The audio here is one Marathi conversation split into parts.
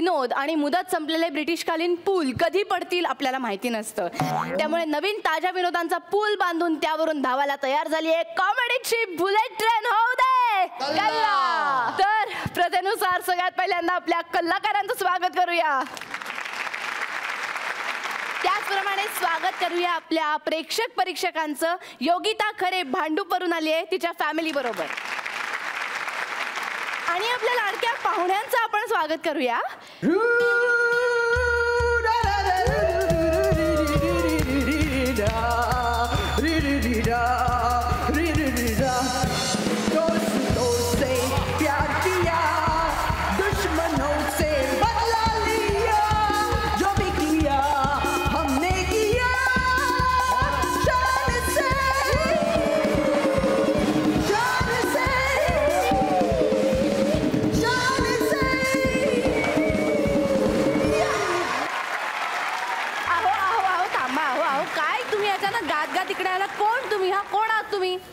विनोद आणि मुदत संपलेले ब्रिटिशकालीन पूल कधी पडतील आपल्याला माहिती नसतं. त्यामुळे नवीन ताज्या विनोदांचा पूल बांधून त्यावरून धावायला तयार झाली आहे कॉमेडीची बुलेट ट्रेन. होऊ दे कल्ला. तर प्रथेनुसार सगळ्यात पहिल्यांदा आपल्या कलाकारांचं स्वागत करूया. त्याचप्रमाणे स्वागत करूया आपल्या प्रेक्षक परीक्षकांचं. योगिता खरे भांडूपवरून आली आहे तिच्या फॅमिली बरोबर. आणि आपल्या लाडक्या पाहुण्यांचं आपण स्वागत करूया.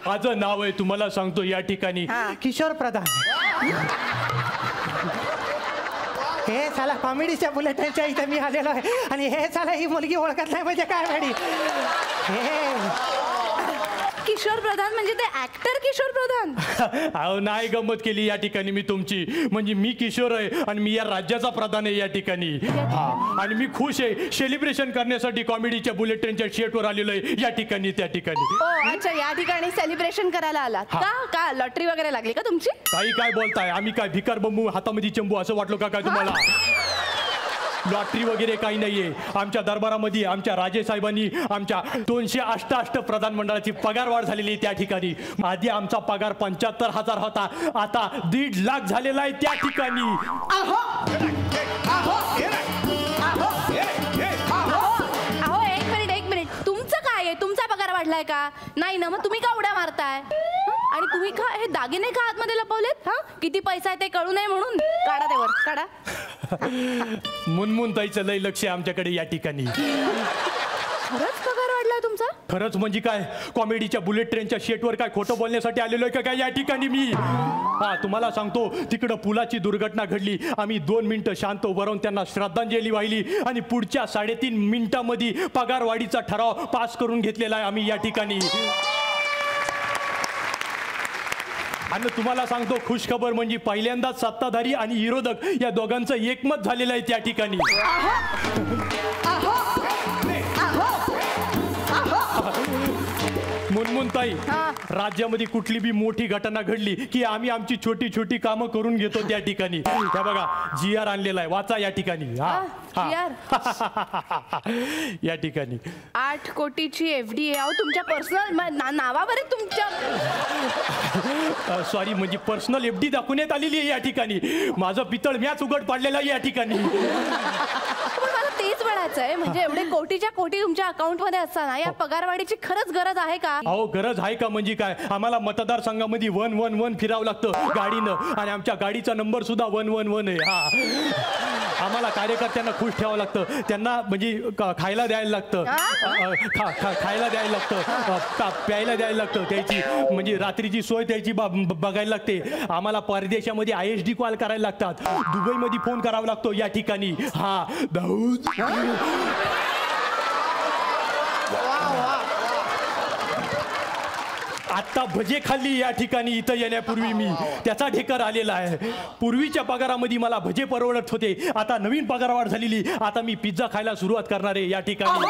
माझं नाव आहे तुम्हाला सांगतो या ठिकाणी किशोर प्रधान. हे साला कॉमेडीच्या बुलेटिनच्या इथे मी आलेलो आहे आणि हे साला ही मुलगी ओळखत नाही म्हणजे काय मॅडी. किशोर प्रधान म्हणजे ते ऍक्टर किशोर प्रधान. अहो नाही गंमत केली या ठिकाणी मी तुमची. म्हणजे मी किशोर आहे आणि मी या राज्याचा प्रधान आहे या ठिकाणी. आणि मी खुश आहे सेलिब्रेशन करण्यासाठी कॉमेडीच्या बुलेट ट्रेनच्या शेटवर आलेलो आहे या ठिकाणी त्या ठिकाणी. अच्छा या ठिकाणी सेलिब्रेशन करायला आलात का? का लॉटरी वगैरे लागली का तुमची? काही काय बोलताय? आम्ही काय भिकार बंबू हातामध्ये चंबू असं वाटलो का काय तुम्हाला? लॉटरी वगैरे काही नाहीये. आमच्या दरबारामध्ये आमच्या राजे साहेबांनी आमच्या 288 प्रधानमंडळाची पगार वाढ झालेली आहे त्या ठिकाणी. आधी आमचा पगार 75,000 होता, आता 1.5 लाख झालेला आहे त्या ठिकाणी. एक मिनिट तुमचं काय आहे? तुमचा पगार वाढलाय का? नाही ना, मग तुम्ही का उड्या मारताय? आणि तुम्ही का हे दागिने का आतमध्ये लपवलेत? किती पैसा आहे ते कळू नये म्हणून. काढा ते वर काढा. मुनमुन ताईचं लय लक्ष आहे आमच्याकडे या ठिकाणी. खरंच पगार वाढलाय तुमचा? खरंच म्हणजे काय? कॉमेडीच्या बुलेट ट्रेनच्या शेटवर काय खोटं बोलण्यासाठी आलेलो आहे का काय या ठिकाणी मी? तुम्हाला सांगतो तिकडं पुलाची दुर्घटना घडली. आम्ही 2 मिनिटं शांत उभं राहून त्यांना श्रद्धांजली वाहिली आणि पुढच्या 3.5 मिनिटांमध्ये पगारवाढीचा ठराव पास करून घेतलेला आहे आम्ही या ठिकाणी. आणि तुम्हाला सांगतो खुशखबर म्हणजे पहिल्यांदाच सत्ताधारी आणि विरोधक या दोघांचं एकमत झालेलं आहे त्या ठिकाणी. मुनमुन ताई राज्यामध्ये कुठली बी मोठी घटना घडली की आम्ही आमची छोटी छोटी कामं करून घेतो त्या ठिकाणी. त्या बघा GR आणलेला आहे वाचा या ठिकाणी. या ठिकाणी 8 कोटीची FD आहे. तुमच्या पर्सनल नावावर आहे तुमच्या. सॉरी म्हणजे पर्सनल FD दाखवण्यात आलेली आहे या ठिकाणी. माझं पितळ मॅच उघड पाडलेला आहे या ठिकाणी. तेच म्हणायचं आहे म्हणजे एवढे कोटीच्या कोटी तुमच्या अकाउंट मध्ये असताना या पगारवाढीची खरंच गरज आहे का? अहो गरज आहे का म्हणजे काय? आम्हाला मतदारसंघामध्ये 111 फिरावं लागतं गाडीनं आणि आमच्या गाडीचा नंबर सुद्धा 111 आहे. आम्हाला कार्यकर्त्यांना खुश ठेवावं लागतं. त्यांना म्हणजे खायला द्यायला लागतं, खायला द्यायला लागतं, प्यायला द्यायला लागतं. त्याची म्हणजे रात्रीची सोय त्याची बघायला लागते. आम्हाला परदेशामध्ये ISD कॉल करायला लागतात. दुबईमध्ये फोन करावा लागतो या ठिकाणी. दाऊद आता भजे खाल्ली या ठिकाणी. इथं येण्यापूर्वी मी त्याचा ढेकर आलेला आहे. पूर्वीच्या पगारामध्ये मला भजे परवडत होते, आता नवीन पगारवाढ झालेली. आता मी पिझ्झा खायला सुरुवात करणार आहे या ठिकाणी.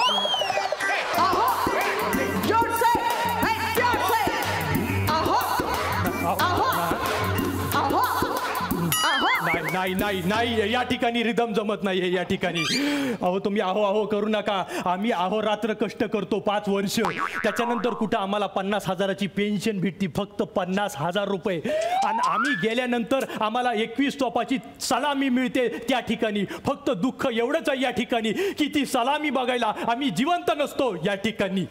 नाही नाही नाही या ठिकाणी रिदम जमत नाही या ठिकाणी. अहो तुम्ही आहो करू नका. आम्ही रात्र कष्ट करतो 5 वर्ष. त्याच्यानंतर कुठं आम्हाला 50,000ची पेन्शन भेटती, फक्त 50,000 रुपये. आणि आम्ही गेल्यानंतर आम्हाला 21 तोपाची सलामी मिळते त्या ठिकाणी. फक्त दुःख एवढंच आहे या ठिकाणी की ती सलामी बघायला आम्ही जिवंत नसतो या ठिकाणी.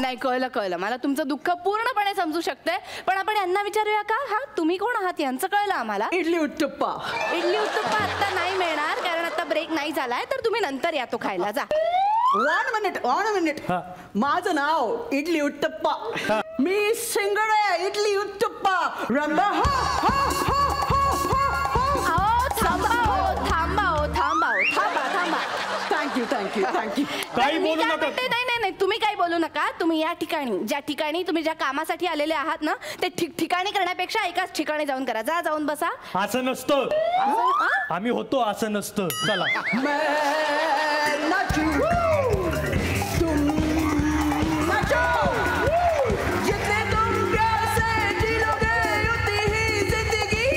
नाही कळलं मला तुमचं दुःख पूर्णपणे समजू शकते. पण आपण यांना विचारूया का? तुम्ही कोण आहात यांचं कळलं आम्हाला. इडली उत्तप्पा आता नाही मिळणार कारण आता ब्रेक नाही झालाय. तर तुम्ही नंतर या तो खायला जा. 1 मिनिट माझं नाव इडली उत्तप्पा. मी सिंगडे इडली उत्तप्पा. थांबा थँक्यू. काही मी बोलू काय नका. म्हणते, नाही नाही नाही, तुम्ही काही बोलू नका. तुम्ही या ठिकाणी ज्या ठिकाणी तुम्ही ज्या कामासाठी आलेले आहात ना, ते ठिकाणी करण्यापेक्षा एकाच ठिकाणी जाऊन करा. जाऊन बसा. असं नसतं. आ? आम्ही होतो असं नसतं. चला. मैं नाचूं, तुम नाचो. जितने तुम प्यार से जिलोगे उतनी ही जिंदगी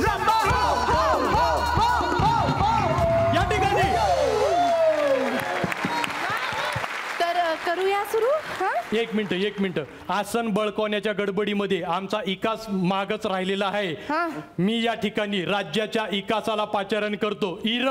रंबा हो, हो, हो, हो, हो, हो. या ठिकाणी तर करूया सुरू. हा, एक मिनिट. आसन बळकवण्याच्या गडबडीमध्ये आमचा इकास मागच राहिलेला आहे. हा. मी या ठिकाणी राज्याच्या इकासाला पाचारण करतो. इर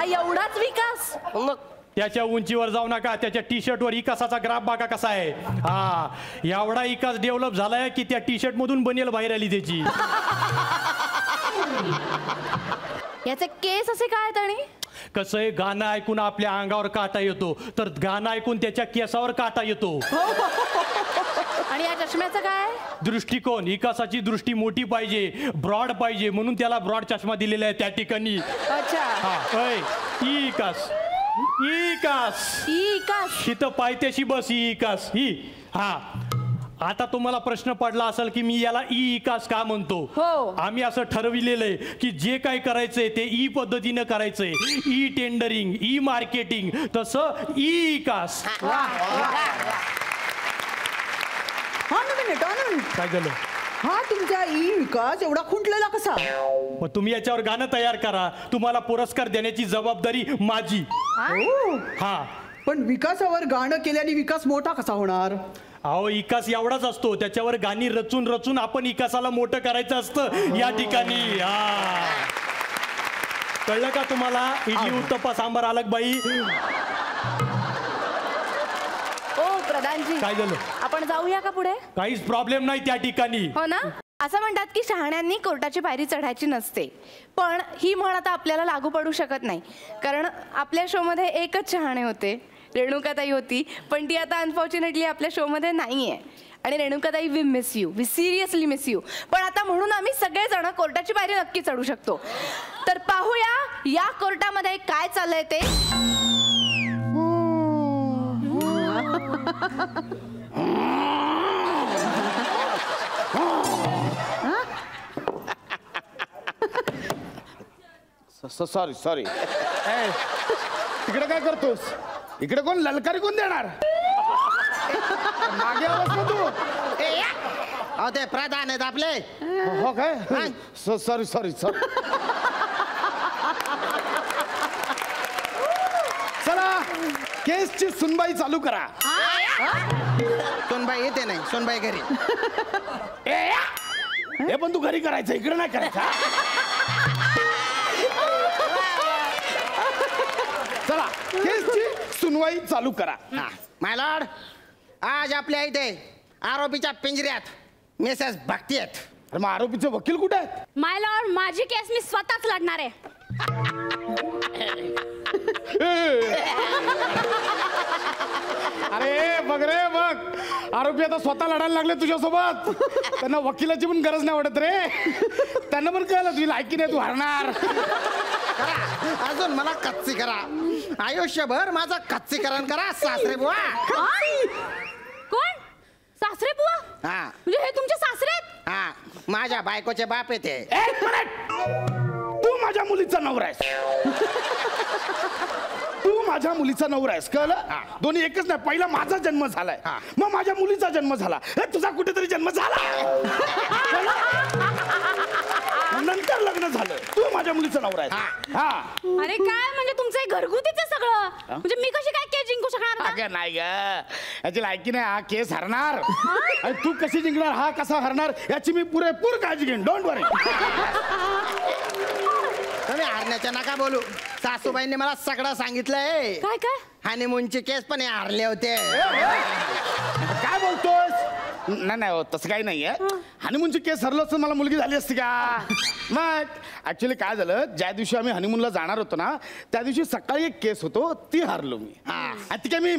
एवढाच विकास. त्याच्या उंचीवर जाऊ नका. त्याच्या टी शर्टवर इकासाचा ग्राफ बघा कसा आहे. हा, एवढा इकास डेव्हलप झालाय की त्या टी शर्ट मधून बनेल बाहेर आली त्याची. याचे केस असे काय आहेत? आणि कसं आहे, गाणं ऐकून आपल्या अंगावर काटा येतो, तर गाणं ऐकून त्याच्या केसावर काटा येतो. आणि या चष्म्याचं काय? दृष्टिकोन. इकासाची दृष्टी मोठी पाहिजे, ब्रॉड पाहिजे, म्हणून त्याला ब्रॉड चष्मा दिलेला आहे त्या ठिकाणी. अच्छा. हा, इकास विकास. इथं पायथ्याशी बस. इकास ही. हा, आता तुम्हाला प्रश्न पडला असेल की मी याला इकास का म्हणतो. हो. आम्ही असं ठरविलेलं आहे की जे काय करायचंय ते पद्धतीनं करायचंय. ई टेंडरिंग, ई मार्केटिंग, तसं इकास. काय झालं? हा तुमचा ई विकास एवढा खुंटलेला कसा? मग तुम्ही याच्यावर गाणं तयार करा. तुम्हाला पुरस्कार देण्याची जबाबदारी माझी. हो. हा. पण विकासावर गाणं केल्याने विकास मोठा कसा होणार? अहो, इकास एवढाच असतो. त्याच्यावर गाणी रचून रचून आपण इकासाला मोठं करायचं असतं या ठिकाणी. हा, कळलं का तुम्हाला? इडली उत्तप्पा सांबार अलग बाई. ओ प्रधानजी, काय झालं? आपण जाऊया का पुढे? काहीच प्रॉब्लेम नाही त्या ठिकाणी. हो ना. असं म्हणतात की शहाण्यांनी कोर्टाची पायरी चढायची नसते, पण ही म्हण आता आपल्याला लागू पडू शकत नाही. कारण आपल्या शोमध्ये एकच शहाणे होते, रेणुकाताई होती, पण ती आता अनफॉर्च्युनेटली आपल्या शोमध्ये नाही आहे. आणि रेणुकाताई, we miss you, we seriously miss you. पण आता म्हणून आम्ही सगळेजण कोर्टाची पायरी नक्की चढू शकतो. तर पाहूया या कोर्टामध्ये काय चाललंय ते. सॉरी तिकडे काय करतोस? इकडे कोण ललकारी कोण देणार? मागे आवाज ना तू. अहो ते प्रधान आहेत आपले. हो काय? सॉरी चला, केसची सुनबाई चालू करा. सोनबाई येते नाही, सोनबाई घरी. हे पण तू घरी करायचं, इकडे नाही करायचं. चला, केसची सुनवाई चालू करा. माय लॉर्ड, आज आपल्या इथे आरोपीच्या पिंजऱ्यात मिसेस भक्ती आहेत. अरे मग आरोपीचे वकील कुठे आहेत? माय लॉर्ड, माझी केस मी स्वतःच लढणार आहे. अरे बघ रे बघ, आरोपी आता स्वतः लढायला लागले तुझ्यासोबत. त्यांना वकिलाची पण गरज नाही वाटत रे. त्यांना पण कळलं तुझी लायकी नाही, तू हरणार. करा, अजून मला कच्ची करा. आयुष्यभर माझं कच्चीकरण करा सासरे बुवा. कोण? सासरे बुवा? हा म्हणजे हे तुमचे सासरे आहेत? हा, माझ्या बायकोचे बाप येते. एक मिनिट, तू माझ्या मुलीचा नवरा आहेस. तू माझ्या मुलीचा नवरा आहेस, कळलं? दोन्ही एकच नाही. पहिला माझा जन्म झालाय, मग माझ्या मुलीचा जन्म झाला, तुझा कुठेतरी जन्म झाला, नंतर लग्न झालं. तू माझ्या मुलीचा नवरा आहेस. हा. अरे काय म्हणजे तुमचं हे घरगुतीच आहे सगळं. म्हणजे मी कशी काय केस जिंकू शकणार आता? अगं नाही ग, याची लायकी नाही. हा केस हरणार. आणि तू कशी जिंकणार, हा कसा हरणार, याची मी पुरेपूर काळजी घेईन. डोंट वरी. तुम्ही हारण्याच्या नका बोलू. सासूबाईंनी मला सगळं सांगितलंय. काय काय? हनीमूनची केस पण हे हारले होते. काय बोलतोस? नाही नाही, तसं काही नाहीये. हनीमूनची केस हरलो असतं मला मुलगी झाली असती का? मग ऍक्च्युली काय झालं, ज्या दिवशी आम्ही हनीमूनला जाणार होतो ना त्या दिवशी सकाळी एक केस होतो, ती हारलो मी. आणि ती काय मी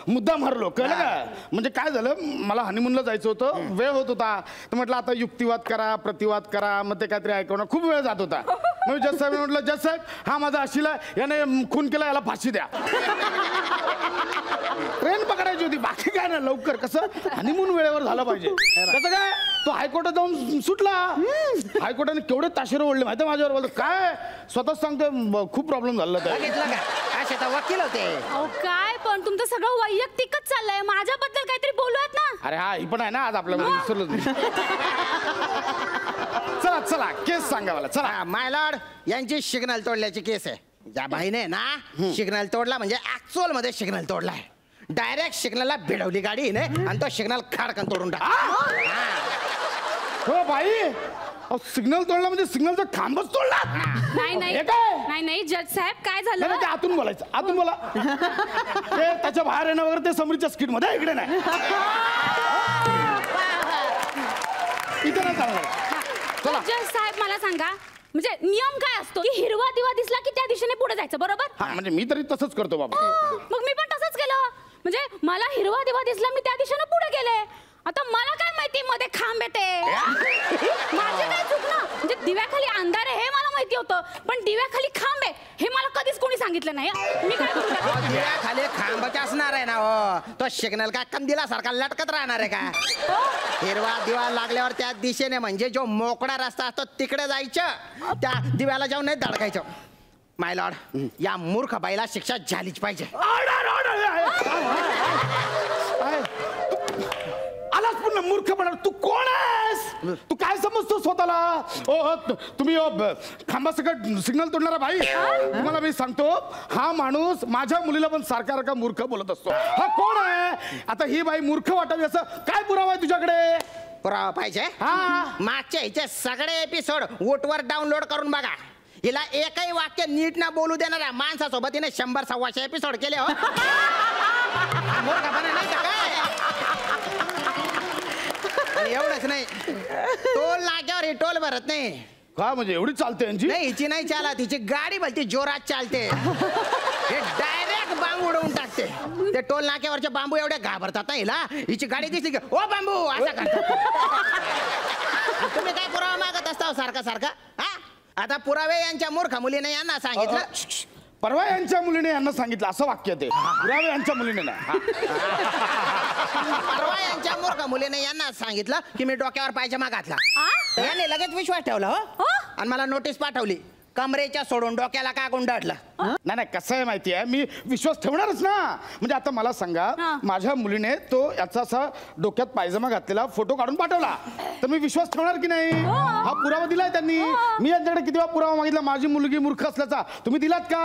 मुद्दाम हारलो, कळलं का? म्हणजे काय झालं, मला हनीमूनला जायचं होतं, वेळ होत होता, तर म्हटलं आता युक्तिवाद करा, प्रतिवाद करा, मग ते काहीतरी ऐकवणं, खूप वेळ जात होता. मग जज साहेब म्हटलं, जज साहेब हा माझा अशिला, याने खून केला, याला फाशी द्या. ट्रेन पकडायची होती, बाकी काय ना, लवकर कसं हनीमून वेळेवर झालं पाहिजे. कसं काय, तो हायकोर्टात जाऊन सुटला. हायकोर्टाने केवढे ताशेरे ओढले माहिती माझ्यावर. बोलतो काय, स्वतःच सांगतो खूप प्रॉब्लेम झाला त्या. बघितलं का, असे तर वकील होते. अहो काय पण तुमचं सगळं वैयक्तिकच चाललंय, माझ्याबद्दल काहीतरी बोलूयात ना. अरे हा ही पण आहे ना आज आपल्यामध्ये, विसरलोच मी. चला चला केस सांगा मला, चला. माय लॉर्ड, यांची सिग्नल तोडल्याची केस आहे. ज्या बाईने ना सिग्नल तोडला म्हणजे ऍक्च्युअल मध्ये सिग्नल तोडलाय. डायरेक्ट सिग्नलला भिडवली गाडी हिने आणि तो सिग्नल खाडकन तोडून टाकला. हो बाई, सिग्नल तोडला म्हणजे सिग्नलचा खांबच तोडला. नाही नाही हे काय? नाही नाही जज साहेब काय नाही, झालं. ते आतून बोलायचं, आतून बोला. ते त्याच्या बाहेर येणं वगैरे ते समरीच्या स्किट मध्ये, इकडे नाही, इथे नाही चालणार. चला. जज साहेब मला सांगा, म्हणजे नियम काय असतो की हिरवा दिवा दिसला की त्या दिशेने पुढे जायचं, बरोबर? हा म्हणजे मी तरी तसंच करतो बाबा. मग मी पण तसंच केलं. म्हणजे मला हिरवा दिवा दिसला, मी त्या दिशेने पुढे गेले. आता मला काय माहिती मध्ये खांब येते. माझे काय चुकलं, म्हणजे दिव्याखाली अंधार आहे हे मला माहिती होतं, पण दिव्याखाली खांब आहे हे मला कधीच कोणी सांगितलं नाही. मी काय करू त्याचं? दिव्याखाली खांबच असणार आहे ना हो. तो सिग्नल काय कंदिला सारखा लटकत राहणार आहे का? हिरवा दिवा लागल्यावर त्या दिशेने म्हणजे जो मोकळा रस्ता असतो तिकडे जायचं, त्या दिव्याला जाऊन नाही धडकायचं. माय लॉर्ड, या मूर्ख बाईला शिक्षा झालीच पाहिजे. आलाच पुन्हा मूर्खपणा. तू कोण आहेस? तू काय समजतो स्वतःला? ओ तुम्ही खांबासकट सिग्नल तोडणारा भाई, तुम्हाला मी सांगतो, हा माणूस माझ्या मुलीला पण सारखा सारखा मूर्ख बोलत असतो. हा कोण आहे? आता ही बाई मूर्ख वाटावी असं काय पुरावा आहे तुझ्याकडे? पुरावा पाहिजे. हा. मागच्या हिचे सगळे एपिसोड वोटवर डाउनलोड करून बघा. हिला एकही वाक्य नीट ना बोलू देणाऱ्या माणसासोबत हिने 100-125 एपिसोड केले हो. मूर्खपणा नाही का काय? आणि एवढंच नाही, टोल नाक्यावर ही टोल भरत नाही. का म्हणजे एवढी चालते यांची? नाही, हिची नाही चालत, हिची गाडी भलती जोरात चालते. हे डायरेक्ट बांबू उडवून टाकते. ते टोल नाक्यावरचे बांबू एवढे घाबरतात ना हिला. हिची गाडी दिसली की ओ बांबू असं करतात. तुम्ही काय पुरावा मागत असता सारखा सारखा? हा, आता पुरावे यांच्या मूर्ख मुलीने यांना सांगितलं. परवा यांच्या मुलीने यांना सांगितलं असं वाक्य ते. पुरावे यांच्या मुलीने नाही. परवा यांच्या मूर्ख मुलीने यांना सांगितलं की मी डोक्यावर पायजमा घातला. याने लगेच विश्वास ठेवला हो, आणि मला नोटीस पाठवली, कमरेच्या सोडून डोक्याला का गुंडाळलं. नाही नाही, कसं आहे माहिती आहे, मी विश्वास ठेवणारच ना. म्हणजे आता मला सांगा, माझ्या मुलीने तो याचा असा डोक्यात पायजमा घातलेला फोटो काढून पाठवला, तर मी विश्वास ठेवणार की नाही? हा पुरावा दिलाय त्यांनी. मी यांच्याकडे किती वेळा पुरावा मागितला माझी मुलगी मूर्ख असल्याचा, तुम्ही दिलात का?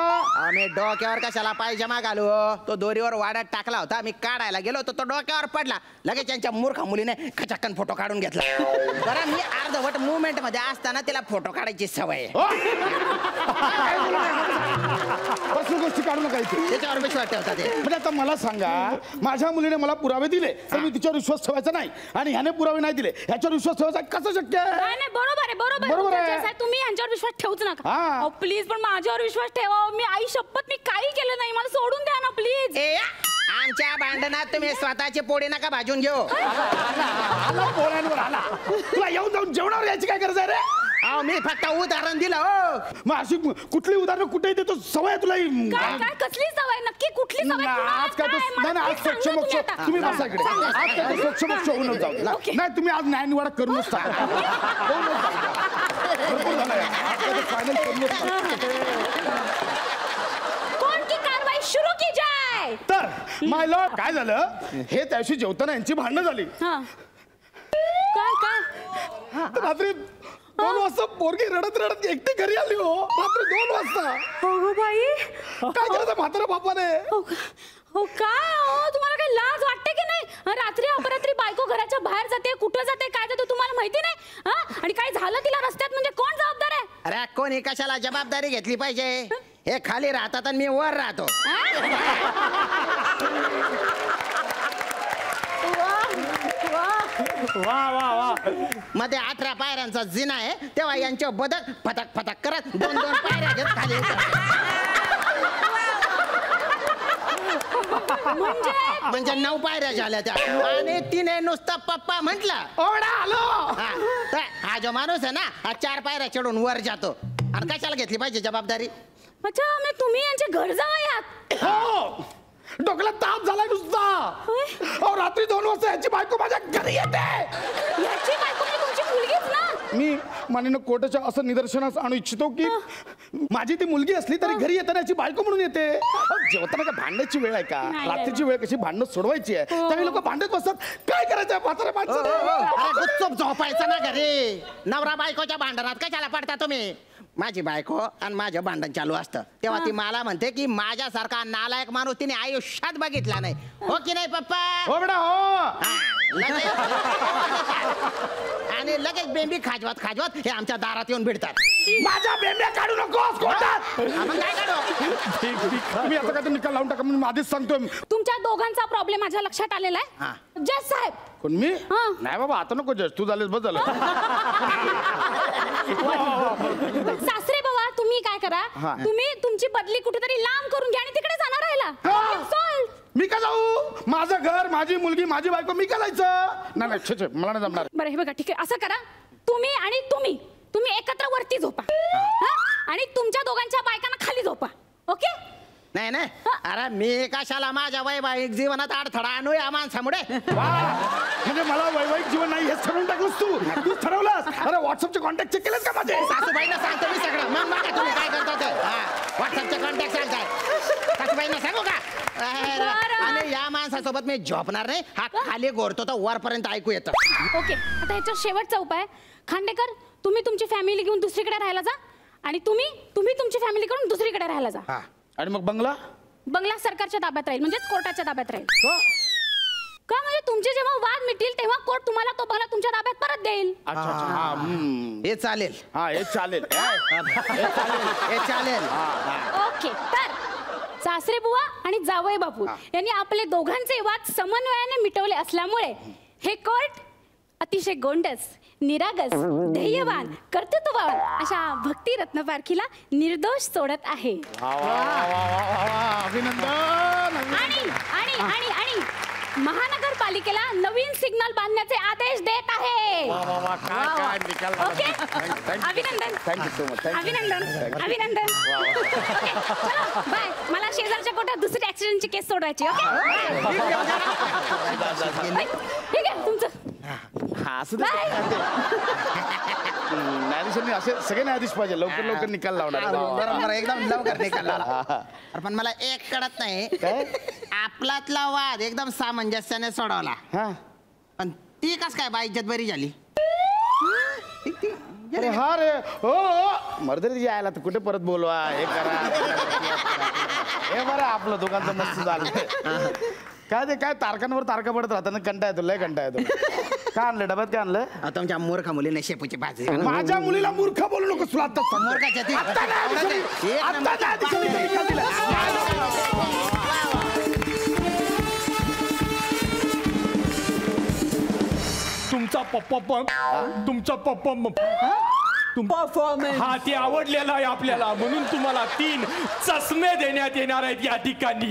आम्ही डोक्यावर कशाला पायजमा घालू? तो दोरीवर वाड्यात टाकला होता, मी काढायला गेलो तर तो डोक्यावर पडला. लगेच त्यांच्या मूर्ख मुलीने खचाक्कन फोटो काढून घेतला. बरं, मी अर्धवट मुवमेंट मध्ये असताना तिला फोटो काढायची सवय आहे. पर्सनल गोष्टी काढू नका इथे. त्याच्यावर विश्वास ठेवता ते. म्हणजे आता मला सांगा, माझ्या मुलीने मला पुरावे दिले तर मी तिच्यावर विश्वास ठेवायचा नाही, आणि ह्याने पुरावे नाही दिले ह्याच्यावर विश्वास ठेवायचा कसं शक्य आहे? नाही नाही, बरोबर आहे, बरोबर बरोबर आहे. जज साहेब, तुम्ही यांच्यावर विश्वास ठेवूच नका. हा. प्लीज, पण माझ्यावर विश्वास ठेवा. मी आई शपथ मी काही केलं नाही, मला सोडून द्या ना प्लीज. आमच्या भांडणात तुम्ही स्वतःची पोळी नका भाजून घेऊ. आला पोळ्यांवर आला. तुला येऊन जाऊन जेवणावर यायची काय गरज आहे रे? अहो, मी फक्त उदाहरण दिलं हो. मग अशी कुठली उदाहरणं कुठेही देतो, सवय आहे तुला ही? काय काय कसली सवय, नक्की कुठली सवय? आज काय तो नाही नाही, आज स्वच्छ मोक्ष तुम्ही बसा इकडे. आज काय तो स्वच्छ मोक्ष होऊनच जाऊ. नाही, तुम्ही आज न्याय निवाडा करूनच टाका. भरपूर झालं आहे. आज काय तो फायनल करूनच टाका. कोण की कारवाई सुरू की जाय. तर माय लॉर्ड, काय झालं, हे त्याशी जेवताना यांची भांडणं झाली. काय काय तर रात्री 2 वाजता पोरगी रडत रडत एकटी घरी आली हो. रात्री 2 वाजता. हो बाई, काय करायचं म्हातारा बापाने? हो काय हो, तुम्हाला काही लाज वाटते की नाही? रात्री अपरात्री बायको घराच्या बाहेर जाते, कुठं जाते, काय जाते तुम्हाला माहिती नाही? हा, आणि काय झालं तिला रस्त्यात म्हणजे कोण जबाबदार आहे? अरे कोणी कशाला जबाबदारी घेतली पाहिजे? हे खाली राहतात आणि मी वर राहतो. वा वा वा. मध्ये 18 पायऱ्यांचा जिना आहे, तेव्हा यांच्या बदक फटक फटक करत 2-2 पायऱ्या घेत खाली म्हणजे 9 पायऱ्या झाल्या त्या. आणि तिने नुसता पप्पा म्हटलं ओढा आलो. हा जो माणूस आहे ना, हा 4 पायऱ्या चढून वर जातो. आणि कशाला घेतली पाहिजे जबाबदारी? अच्छा, म्हणजे तुम्ही यांचे घर जावई आहात? हो, डोक्याला ताप झालाय नुसता. अहो, रात्री 2 वाजता याची बायको माझ्या घरी येते. याची बायको म्हणजे तुमची मुलगीच ना? मी माननीय कोर्टाच्या असं निदर्शनास आणू इच्छितो की माझी ती मुलगी असली तरी घरी येताना याची बायको म्हणून येते. अहो, जेवताना काय भांडण्याची वेळ आहे का? नाही, रात्रीची वेळ कशी भांडणं सोडवायची आहे, त्यावेळी लोक भांडत बसतात. काय करायचं म्हाताऱ्या माणसाने? अरे गुपचूप झोपायचं ना घरी. नवरा बायकोच्या भांडणात कशाला पडता तुम्ही? माझी बायको आणि माझं भांडण चालू असतं तेव्हा ती मला म्हणते की माझ्यासारखा नालायक माणूस तिने आयुष्यात बघितला नाही. हो की नाही पप्पा? हो बेटा हो. आणि लगेच बेंबी खाजवत खाजवत हे आमच्या दारात येऊन भिडतात. माझ्या बेंब्या काढू नकोस कोर्टात. आपण काय काढू? तुम्ही आता काय निकाल लावून टाका म्हणून मी आधीच सांगतोय. तुमच्या दोघांचा प्रॉब्लेम माझ्या लक्षात आलेला हा. आहे. जज साहेब, कोण मी? हा. नाही बाबा, आता नको जज, तू झालेस बस झालं. सासरे बाबा, तुम्ही काय करा, हा. तुम्ही तुमची बदली कुठेतरी लांब करून घ्या आणि तिकडे जाणार राहिला. हा. Solved. मी का जाऊ? माझं घर, माझी मुलगी, माझी बायको, मी का जायचं? नाही नाही, छे छे, मला नाही जमणार. बरं, हे बघा, ठीक आहे, असं करा, तुम्ही आणि तुम्ही एकत्र वरती झोपा. हा? आणि तुमच्या दोघांच्या बायकांना खाली झोपा. ओके? नाही नाही, अरे मी कशाला माझ्या वैवाहिक जीवनात अडथळा आणू या माणसामुळे? म्हणजे मला वैवाहिक जीवन नाही हे ठरवून टाकलंस तू ठरवलंस? अरे व्हॉट्सअपचे कॉन्टॅक्ट चेक केलेस का माझे? सासूबाईंना सांगतो मी सगळं. मग बघा तुम्ही काय करता ते. व्हॉट्सअपचे कॉन्टॅक्ट सांगताय. सासूबाईंना सांगू का? बरं. आणि या माणसासोबत मी झोपणार नाही. हा खाली गोरतो तर वरपर्यंत ऐकू येतं. ओके, आता ह्याचा शेवटचा उपाय, खांडेकर, तुम्ही तुमची फॅमिली घेऊन दुसरीकडे राहायला जा आणि तुम्ही तुमची फॅमिली करून दुसरीकडे राहायला जा. हा. आणि मग बंगला? बंगला सरकारच्या ताब्यात राहील, म्हणजेच कोर्टाच्या ताब्यात राहील. का? म्हणजे तुमचे जेव्हा वाद मिटतील तेव्हा कोर्ट तुम्हाला तो बंगला तुमच्या ताब्यात परत देईल. अच्छा अच्छा, हा, हे चालेल. हा, हे चालेल. हे चालेल. ओके, तर सासरे बुवा आणि जावई बापू यांनी आपले दोघांचे वाद समन्वयाने मिटवले असल्यामुळे हे कोर्ट अतिशय गोंडस, निरागस, ध्येयवान, कर्तृत्ववान अशा भक्ती रत्न पारखीला निर्दोष सोडत आहे. अभिनंदन. आणि आणि आणि आणि महानगरपालिकेला नवीन सिग्नल बांधण्याचे आदेश देत आहे. ओके, अभिनंदन. Thank you so much. अभिनंदन. ओके, चला, बाय. मला शेजारच्या कोर्टात दुसरी ऍक्सिडेंटची केस सोडवायची. ओके, ठीक आहे तुमचं. हा, असं बाय. न्यायाधीशांनी असे सगळे न्यायाधीश पाहिजे, लवकर लवकर निकाल लावणार. बरोबर, एकदम लवकर निकाला. पण मला एक कळत नाही, आपलातला वाद एकदम सामंजस्याने सोडवला, हा. पण ती कस काय बाई इज्जत बरी झाली? अरे हा रे, हो मर्दरी यायला तर कुठे परत बोलवा, हे करा हे बरं आपलं दोघांचं मस्त झालं. काय तारखांवर तारखा पडत राहताना कंटा येतो, लय कंटा येतो. काय आणलं डब्यात? काय आणलं? तुमच्या मूर्ख मुलीने शेपूची भाजी. माझ्या मुलीला मूर्ख बोलू नको तुला आता. मूर्खाच्या ती. आत्ता न्यायाधीशांनी निकाल दिला. तुमचा परफॉर्मन्स. हा, ते आवडलेला आहे आपल्याला, म्हणून तुम्हाला 3 चष्मे देण्यात येणार आहेत या ठिकाणी.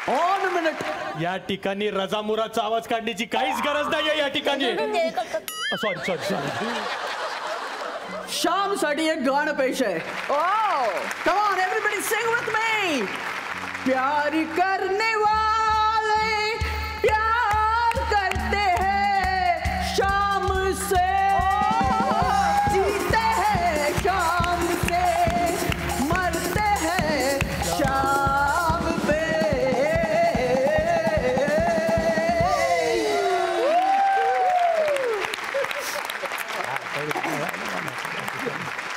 On minute. या ठिकाणी रजामुराचा आवाज काढण्याची काहीच गरज नाहीये या ठिकाणी. सॉरी. श्याम साठी एक गाणं पेश आहे. Come on everybody Singh with me. प्यार करने वाले प्यार करते हैं शाम से, जीते हैं शाम से, मरते हैं शाम पे.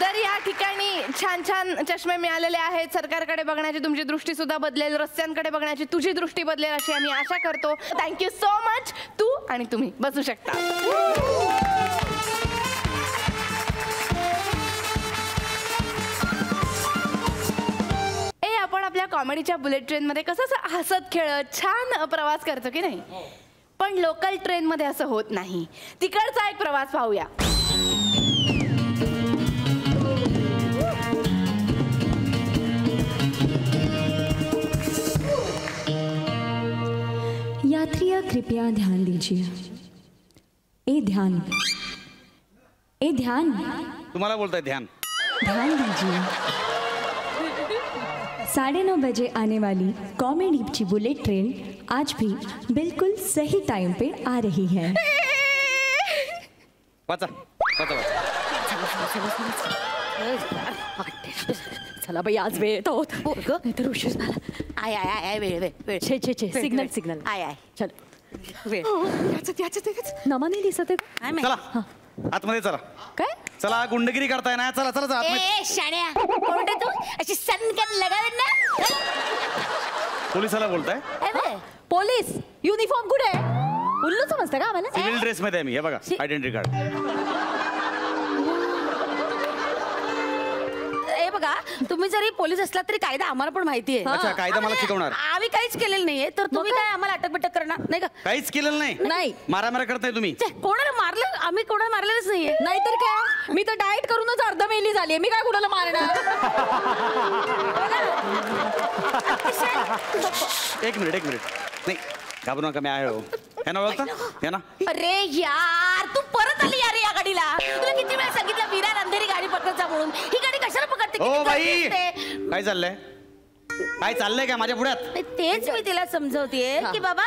तर या ठिकाणी छान छान अशा चष्मे मिळालेले आहेत. सरकारकडे बघण्याची तुमची दृष्टी सुद्धा बदलेल, रस्त्यांकडे बघण्याची तुझी दृष्टी बदलेल अशी आम्ही आशा करतो. Thank you so much. तू आणि तुम्ही बसू शकता. आपण आपल्या कॉमेडीच्या बुलेट ट्रेन मध्ये कसं हसत खेळत छान प्रवास करतो की नाही, पण लोकल ट्रेन मध्ये असं होत नाही. तिकडचा एक प्रवास पाहूया. यात्रियों कृपया ध्यान दीजिए. ए ध्यान, ए ध्यान. तुम्हाला बोलताय ध्यान. ध्यान दीजिए. 9:30 बजे आने वाली कॉमेडी की बुलेट ट्रेन आज भी बिल्कुल सही टाइम पे आ रही है. वाचा वाचा वाचा. चला बाई, आज वेळ येत होत नाहीतर उशीर झाला. आय आय आय आय वेळ वेळ वेळ. छे छे छे, सिग्नल सिग्नल. आय आय चल वेळ. नमा नाही दिसत आहे का? चला आतमध्ये चला. काय चला गुंडगिरी करताय ना. चला चला चला आतमध्ये. ए शाण्या, कोणते तू अशी सनकन लगावेल ना. पोलिसाला बोलताय. पोलीस युनिफॉर्म कुठे आहे? उल्लू समजतं का आम्हाला? सिव्हिल ड्रेस मध्ये आहे मी. हे बघा आयडेंटिटी कार्ड. हे बघा, तुम्ही जरी पोलीस असला तरी कायदा आम्हाला पण माहिती आहे. अच्छा, कायदा मला शिकवणार. आम्ही काहीच केलेलं नाहीये, तर तुम्ही काय आम्हाला अटक बिटक करणार नाही का? काहीच केलेलं नाही. नाही. मारामारा करताय तुम्ही. कोणाला मारलं? आम्ही कोणाला मारलेलंच नाहीये. नाहीतर काय, मी तर डाएट करूनच अर्ध मेली झाली. मी काय कुणाला मारणार? एक मिनिट नाही घाबरू नका. मी आहे हो. यांना ओळखता? यांना. अरे यार, तू परत आली यार या गाडीला. तुला किती वेळा सांगितलं विरार अंधेरी गाडी पकडत जा म्हणून. ही गाडी कशाला पकडते? ओ किती बाई, गर्दी असते. काय चाललंय? काय चाललंय काय माझ्या पुढ्यात? तेच मी तिला समजवतेय की बाबा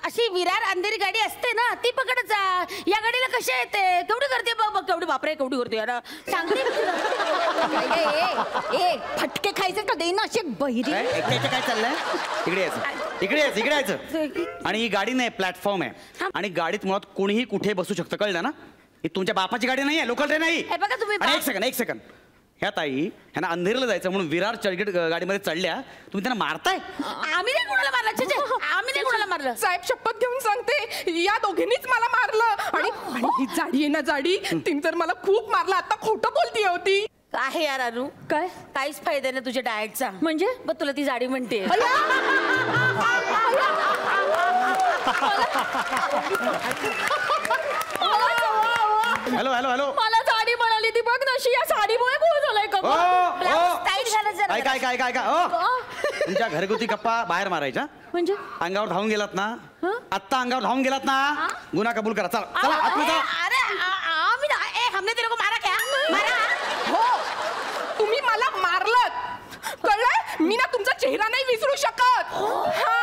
अशी विरार अंधेरी गाडी असते ना, ती पकडत जा. या गाडीला कशा येते? केवढी करते बाबा, केवढी बापरे, केवढी करते यार. सांगते ए फटके खायचे का दे ना अशी बहिरी. एकट्याचं काय चाललंय? इकडे यायचं, इकडे यायचं, इकडे यायचं. आणि ही गाडी नाही, प्लॅटफॉर्म आहे. आणि गाडीत मुळात कोणीही कुठे बसू शकतं, कळलं ना? ही तुमच्या बापाची गाडी नाही आहे, लोकल ट्रेन नाही. हे बघा तुम्ही. आणि एक सेकंड. ह्या ताई ह्यांना अंधेरीला जायचं म्हणून विरार चर्चगेट गाडीमध्ये चढल्या. तुम्ही त्यांना मारताय? आम्ही नाही कोणाला मारलं. आम्ही नाही कोणाला मारलं. साहेब शपथ घेऊन सांगते, या दोघींनीच मला मारलं. आणि ही जाडी आहे ना जाडी, तिने तर मला खूप मारलं. आता खोटं बोलती होती. काय यार अनु, काय काहीच फायदा नाही तुझ्या डाएटचा. म्हणजे बघ तुला ती जाडी म्हणते. Hello hello hello. मला साडी म्हणाली ती. बघ नशी या साडीमुळे खूप झालंय का? टाईट घालत जरा. काय तुमच्या घरगुती गप्पा बाहेर मारायच्या. म्हणजे अंगावर धावून गेलात ना, आत्ता अंगावर धावून गेलात ना, गुन्हा कबूल करा. चला चला आतमध्ये जा. अरे आम्ही हमने तेरे को मारा क्या? मारा. हो, तुम्ही मला मारलं, कळलं? मी ना तुमचा चेहरा नाही विसरू शकत. हा,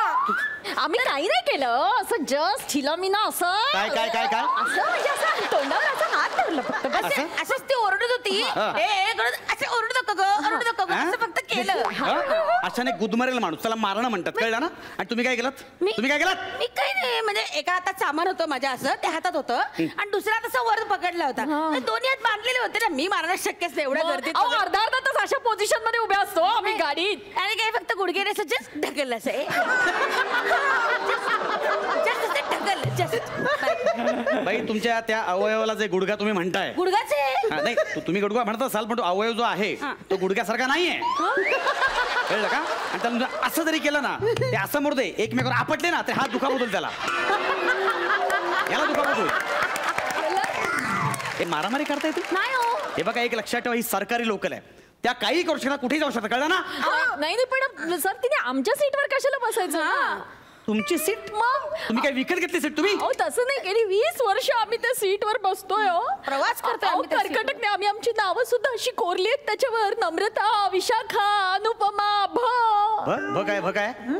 आम्ही काही नाही केलं. असं जस्ट हिला मी ना असं काय असं म्हणजे असं तोंडावर असं हात धरलं फक्त. असंच ती ओरडत होती. असे ओरडू नको ग, असं फक्त केलं. अशाने गुदमरेल माणूस त्याला मारणं म्हणतात, कळलं ना? आणि तुम्ही काय केलं? तुम्ही काय केलं? मी काही नाही, म्हणजे एका हातात सामान होतं माझ्या, असं त्या हातात होतं, आणि दुसऱ्या हात असं वर पकडला होता. दोन्ही हात बांधलेले होते ना. मी मारणं शक्यच नाही एवढ्या गर्दीत. अर्धा तास अशा पोझिशन मध्ये उभे असतो आम्ही गाडीत. आणि काय फक्त गुडघे जस्ट ढकललं असं. बाई तुमच्या त्या अवयवाला जे गुडघा तुम्ही म्हणताय, गुडघाचे नाही तुम्ही गुडघा म्हणता असाल, पण तो अवयव जो आहे तो गुडघ्यासारखा नाहीये, कळलं का? आणि त्याला असं जरी केलं ना, ते असं मोडते एकमेकावर आपटले ना, ते हात दुखापत होईल त्याला, याला दुखापत होईल. हे मारामारी करता येते नाही हो. हे बघा, एक लक्षात ठेवा, ही सरकारी लोकल आहे, त्या काही करू शकतात, कुठेही जाऊ शकतात, कळलं ना? नाही पण सर तिने आमच्या सीटवर कशाला बसायचं? तुमची सीट? मग तुम्ही काय विकत घेतली सीट तुम्ही? तसं नाही, गेली 20 वर्ष आम्ही त्या सीटवर बसतोय. प्रवास करतोय कर्कटक नाही, आम्ही आमची नावं सुद्धा अशी कोरली आहेत त्याच्यावर. नम्रता, विशाखा, अनुपमा, भ काय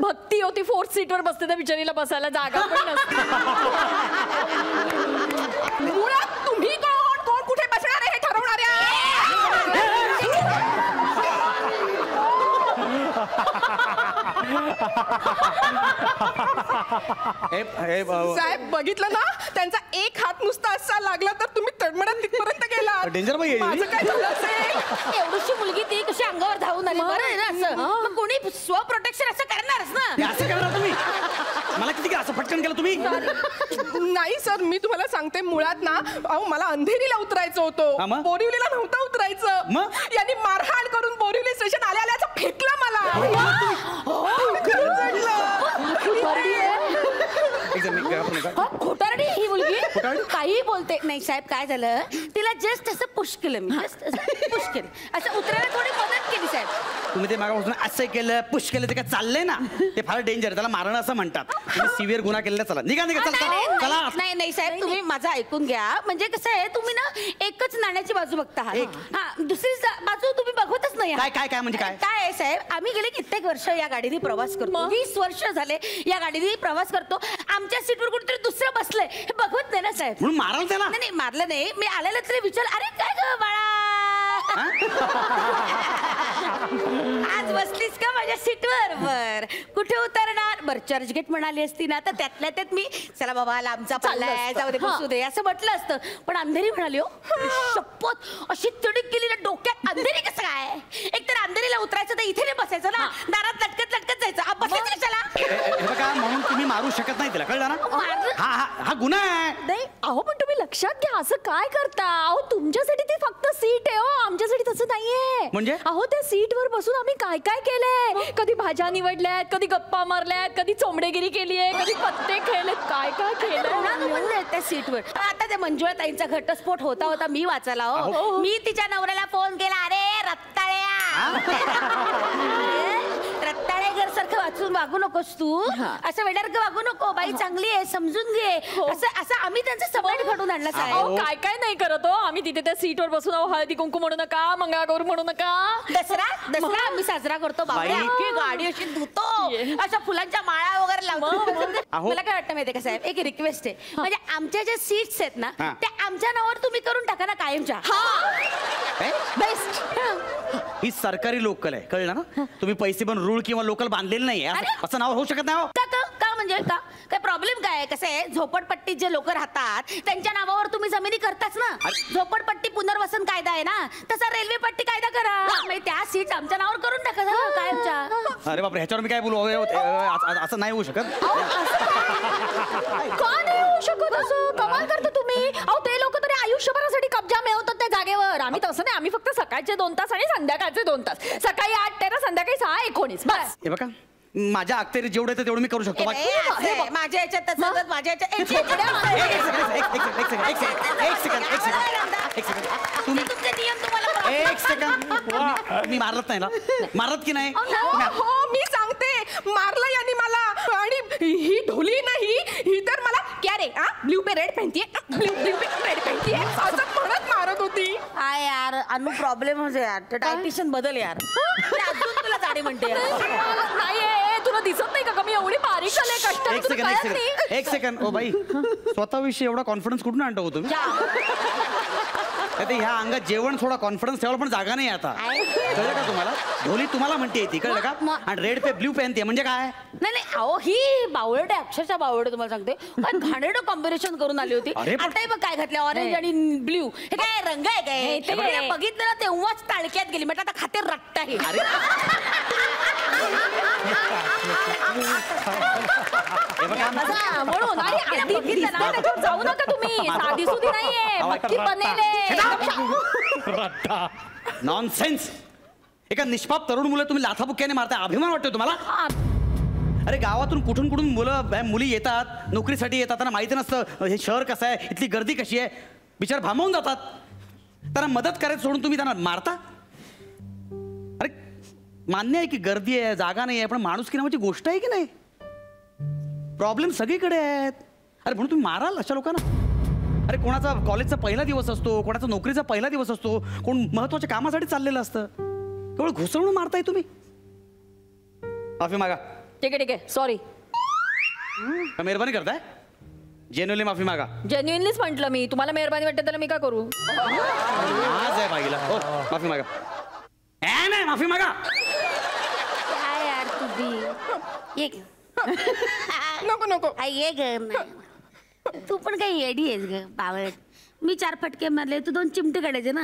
भक्ती होती. 4th सीटवर बसते त्या बिचारीला बसायला जागा पण नसते. मुळात तुम्ही कोण कुठे बसणार आहे हे ठरवणार साहेब बघितलं ना, त्यांचा एक हात नुसता असा लागला तर तुम्ही तडमडत तिथपर्यंत गेला. डेंजर बाई आहे. माझं काय झालं असेल? एवढीशी मुलगी ती कशी अंगावर धावून आली? बरं आहे ना असं. मग कोणी स्व प्रोटेक्शन असं करणारच ना. असं करणार तुम्ही? मला किती असं फटकन केलं तुम्ही? नाही सर, मी तुम्हाला सांगते, मुळात ना अहो मला अंधेरीला उतरायचं हा होतं, मग? बोरिवलीला नव्हतं उतरायचं. मग? यांनी मारहाण करून बोरिवली स्टेशन आल्या आल्याचं फेकलं मला. खोटारडी ही मुलगी काही बोलते नाही. साहेब काय झालं, तिला जस्ट असं पुश केलं मी, जस्ट पुश केलं, असं उतरायला थोडी मदत केली साहेब. तुम्ही ते मागापासून असं केलं पुश केलं ते काय चाललंय ना, ते फार डेंजर, त्याला मारणं असं म्हणतात. तुम्ही सिव्हिअर गुन्हा केलेला. चला निघा निघा, चला चला. नाही नाही साहेब, तुम्ही माझं ऐकून घ्या. म्हणजे कसं आहे, तुम्ही ना एकच नाण्याची बाजू बघता आहात. हा, दुसरी बाजू तुम्ही बघतच नाही. काय काय काय म्हणजे काय काय आहे साहेब, आम्ही गेले कित्येक वर्ष या गाडीने प्रवास करतो, 20 वर्ष झाले या गाडीने प्रवास करतो. आमच्या सीटवर कुठेतरी दुसरं बसलंय हे बघवत नाही ना साहेब. म्हणून माराल त्याला? नाही मारलं नाही. मी आलेलं तरी विचार, अरे काय ग बाळा, आज बसलीस का माझ्या सीटवर? बर, कुठे उतरणार? बर, चर्चगेट म्हणाली असती ना तर त्यातल्या त्यात मी चला बाबा लांबचा चाललाय, जाऊ दे बसू दे असं म्हटलं असतं. पण अंधेरी म्हणाली हो, शपथ अशी तडक गेली ना डोक्यात. अंधेरी कसं काय? एकतर अंधेरीला उतरायचं तर इथे नाही बसायचं ना, दारात लटकत लटकत जायचं. बसायचं कशाला? हे बघा, म्हणून तुम्ही मारू शकत नाही तिला, कळलं ना? हा हा हा गुन्हा आहे. नाही अहो, पण तुम्ही लक्षात घ्या, असं काय करता? अहो तुमच्यासाठी ती फक्त सीट आहे, हो आमच्यासाठी तसं नाहीये. म्हणजे? अहो त्या सीट वर बसून आम्ही काय काय केलंय. कधी भाज्या निवडल्यात, कधी गप्पा मारल्यात, कधी चोमडेगिरी केलीये, कधी पत्ते खेळलेत, काय काय केलंय त्या सीटवर. आता त्या मंजुळा ताईंचा घटस्फोट होता होता मी वाचला हो. मी तिच्या नवऱ्याला फोन केला, अरे रत्ताळ्या, रत्ताळेगर सारखं वागू नकोस तू, असं वेड्यासारखं वागू नको. बाई चांगली आहे, समजून घे. असं असं आम्ही त्यांचा समाज घडून आणला साहेब. काय काय नाही करत हो आम्ही तिथे त्या सीटवर बसून. हळदी कुंकू म्हणू नका, मंगळागौर म्हणू नका. दसरा आम्ही साजरा करतो बाबा. अख्खी गाडी अशी धुतो, अशा फुलांच्या माळा वगैरे लावतो. मला काय वाटतं माहितीये का साहेब, एक रिक्वेस्ट आहे, म्हणजे आमच्या ज्या सीट्स आहेत ना त्या आमच्या नावावर तुम्ही करून टाका ना कायमच्या. बेस्ट. ही सरकारी लोकल आहे, कळलं ना? तुम्ही पैसे पण रूळ किंवा लोकल बांधलेलं नाही, असं नाव होऊ शकत नाही. का म्हणजे का काय प्रॉब्लेम काय? कसं आहे, झोपडपट्टीत जे लोक राहतात त्यांच्या नावावर तुम्ही जमिनी करताच ना. झोपडपट्टी पुनर्वसन कायदा आहे ना, तसा रेल्वे पट्टी कायदा करा. म्हणजे त्या सीट आमच्या नावावर करून टाका कायमच्या. अरे बापरे, ह्याच्यावर मी काय बोलू? असं नाही होऊ शकत. का नाही होऊ शकत असं? कमाल करता तुम्ही. अहो ते लोक तरी आयुष्यभरासाठी कब्जा मिळवतात त्या जागेवर. आम्ही तसं नाही, आम्ही फक्त सकाळचे 2 तास आणि संध्याकाळचे 2 तास. सकाळी 8:13, संध्याकाळी 6:19 बस. हे बघा, माझ्या अखत्यारीत जेवढं येतं तेवढं मी करू शकतो. माझ्या याच्यात तसं, माझ्या याच्यात एक सेकंड, मी मारलत नाही ना? मारत की नाही? हो मी सांगते, मारलं यांनी मला. आणि ही ढोली नाही, ही तर मला क्या रे ब्ल्यू पे रेड पहनतीये, ब्ल्यू पे रेड पहनतीये असं म्हणत मारत होती. काय यार अनु, प्रॉब्लेम म्हणजे यार डायटिशियन बदल यार. अजून तुला जाडी म्हणते. नाही तुला दिसत नाही का मी एवढी बारीक आले कष्ट? एक सेकंड ओ बाई, स्वतःविषयी एवढा कॉन्फिडन्स कुठून आणतो तुम्ही? ह्या अंगात जेवण थोडा कॉन्फिडन्स ठेवायला पण जागा नाही आता, कळलं का तुम्हाला? ढोली तुम्हाला म्हणते ती, कळलं का? आणि रेड पे ब्ल्यू पॅन्ट म्हणजे काय? नाही अहो ही बावळडे, अक्षरशः बावळडे. तुम्हाला सांगते काय घाणेरडं कॉम्बिनेशन करून आली होती. आता बघ काय घातलं, ऑरेंज आणि ब्ल्यू. हे काय रंग आहे काय? बघितलं ना तेव्हाच टाळक्यात गेली. म्हटलं आता खाते रट्टा हे. म्हणून जाऊ नका तुम्ही, साधी सुधी नाहीये, मक्की बनेले. नॉनसेन्स. एका निष्पाप तरुण मुलं तुम्ही लाथाबुक्क्याने मारता, अभिमान वाटतो तुम्हाला? अरे गावातून कुठून कुठून मुली येतात, नोकरीसाठी येतात, त्यांना माहिती नसतं हे शहर कसं आहे, इथली गर्दी कशी आहे, बिचार भांबवून जातात. त्यांना मदत करायचं सोडून तुम्ही त्यांना मारता? अरे मान्य आहे की गर्दी आहे, जागा नाही आहे, पण माणुसकी नावाची गोष्ट आहे की नाही? प्रॉब्लेम सगळीकडे आहेत. अरे म्हणून तुम्ही माराल अशा लोकांना? अरे कोणाचा कॉलेजचा पहिला दिवस असतो, कोणाचा नोकरीचा पहिला दिवस असतो, कोण महत्वाच्या कामासाठी चाललेलं असतं, केवळ घुसळून मारताय तुम्ही. माफी मागा. ठीक आहे सॉरी. मेहरबानी करताय, जेन्युअनली माफी मागा. जेन्युअनलीच म्हटलं मी. तुम्हाला मेहरबानी वाटते तर मी काय करू? आज आहे बाईला. हो माफी मागा. नाही माफी मागा. काय यार तुझी एक नको नको नको ये ग तू पण काही येडी आहेस ग बावळट. मी 4 फटके मारले, तू 2 चिमटे काढायचे ना.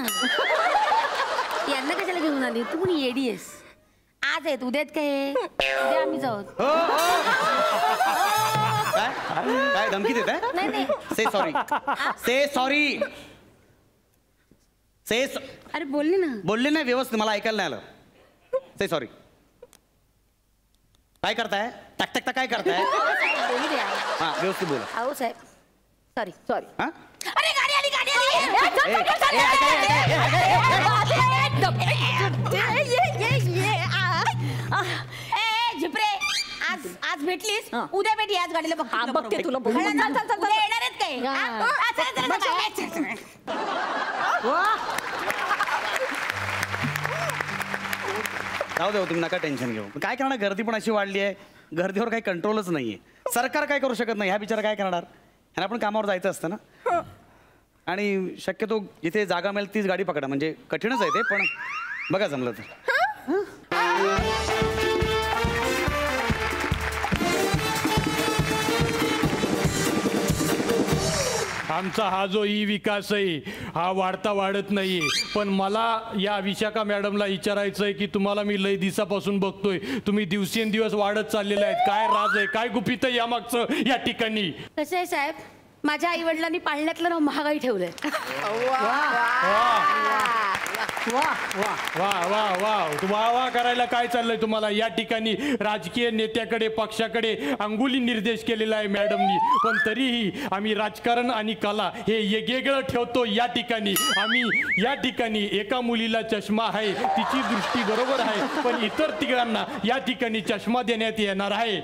यांना कशाला घेऊन आली? तू पण येडी आहेस. आज आहेत उद्यात काय? उद्या आम्ही जाऊ. काय धमकी देत आहे? नाही से सॉरी, से सॉरी, से. अरे बोलले ना. बोलले नाही व्यवस्थित, मला ऐकायला नाही आलं. से सॉरी. काय करताय? टक टक टक काय करताय? बोलू द्या. हा व्यवस्थित बोल. अहो साहेब सॉरी सॉरी. हा अरे गाडी आली गाडी आली. झिपरे आज आज भेटलीस, उद्या भेटी. आज गाडीला बघते तुला. उद्या येणार आहेत काय? जाऊ दे तुम्ही, नका टेन्शन घेऊ. काय करणार, गर्दी पण अशी वाढली आहे, गर्दीवर काही कंट्रोलच नाहीये. सरकार काय करू शकत नाही. ह्या बिचारा काय करणार? ह्यांना पण कामावर जायचं असतं ना. आणि शक्यतो जिथे जागा मिळेल तीच गाडी पकडा. म्हणजे कठीणच आहे ते, पण बघा जमलं तर. आमचा हा जो विकास आहे हा वाढत नाहीये. पण मला या विशाखा मॅडमला विचारायचं आहे की तुम्हाला मी लय दिवसापासून बघतोय, तुम्ही दिवसेंदिवस वाढत चाललेला आहेत. काय राज आहे, काय गुपित आहे यामागचं या ठिकाणी? कसं आहे साहेब, माझ्या आई वडिलांनी पाळण्यातलं नाव महागाई ठेवलंय. वा वा वा वा वा करायला काय चाललंय तुम्हाला? या ठिकाणी राजकीय नेत्याकडे, पक्षाकडे अंगुली निर्देश केलेला आहे मॅडमनी. पण तरीही आम्ही राजकारण आणि कला हे वेगवेगळं ठेवतो. या ठिकाणी आम्ही या ठिकाणी एका मुलीला चष्मा आहे, तिची दृष्टी बरोबर आहे, पण इतर तिघांना या ठिकाणी चष्मा देण्यात येणार आहे.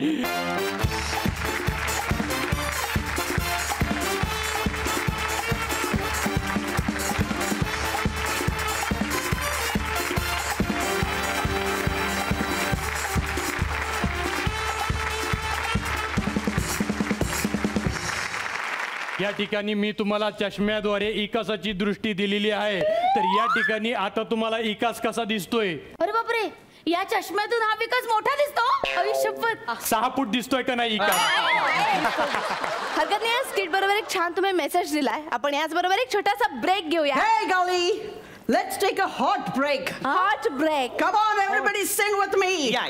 या ठिकाणी मी तुम्हाला चष्म्याद्वारे इकासाची दृष्टी दिलेली आहे. तर या ठिकाणी आता तुम्हाला इकास कसा दिसतोय? अरे बापरे, या चष्म्यातून हा विकास मोठा दिसतो. आयुष्यभर 6 फूट दिसतोय का नाही इकास? हरकत नाही. स्किट बरोबर एक छान तुम्ही मेसेज दिलाय. आपण याच बरोबर एक छोटासा ब्रेक घेऊया. Hey, Gauli, let's take a hot break. Hot break. Come on, everybody, sing with me. Yeah.